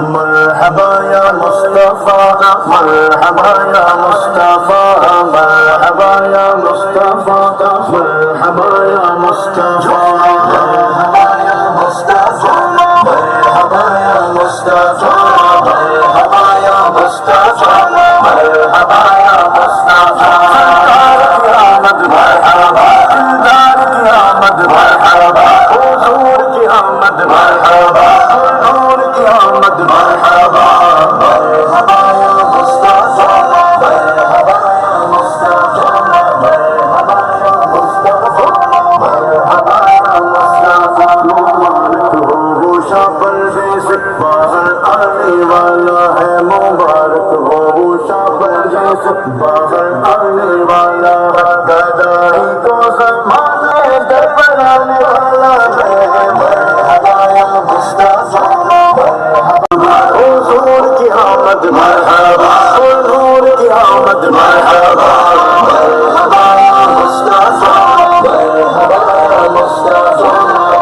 مرحبا یا مصطفی مرحبا یا مصطفی مرحبا یا مصطفی مرحبا یا مصطفی مرحبا یا مصطفی مرحبا یا مصطفی مرحبا یا مصطفی مرحبا یا مصطفی مرحبا دلدار کی آمد مرحبا حضور کی آمد مرحبا حضور کی آمد مرحبا مرحبا یا مصطفی مرحبا یا مصطفی مرحبا یا مصطفی مرحبا یا مصطفی مبارک ہو گوشہ پردے سے باہر آنے والا ہے مبارک ہو گوشہ پردے سے باہر آنے والا ہے گدائی کو زمانے در پر آنے والا ہے مرحبا یا مصطفی مرحبا حضور کی آمد مرحبا حضور کی آمد مرحبا مرحبا یا مصطفی مرحبا یا مصطفی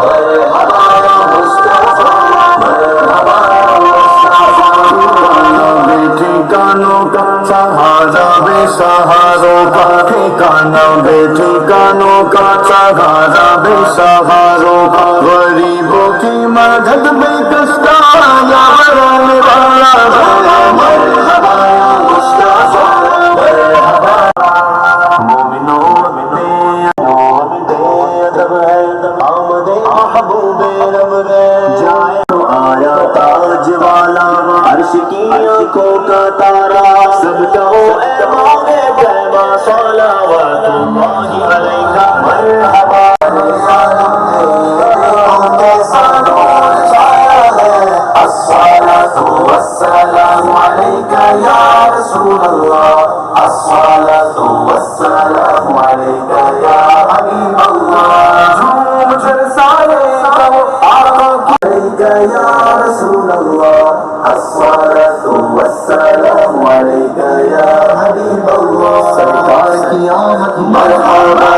مرحبا یا مصطفی مرحبا یا مصطفی ٹھکانوں کا سہارا بے سہاروں کا ٹھکانا بے ٹھکانوں کا سہارا بے سہاروں کا غریبوں کی مدد میں کشتا یار آنے والا ہے مرحبا یا مصطفی مرحبا مومنوں ادب ہے آمد محبوب رب ہے جائے آیا تاج والا عرش کی آنکھوں کا تارا سب کہو اے مولا طیبہ صلوات اللہ علیہ مرحبا الصلاة والسلام عليك يا رسول الله الصلاة والسلام عليك يا حبيب الله جھوم کر سارے کہو آقا عليك يا رسول الله الصلاة والسلام عليك يا حبيب الله سرکار کی آمد مرحبا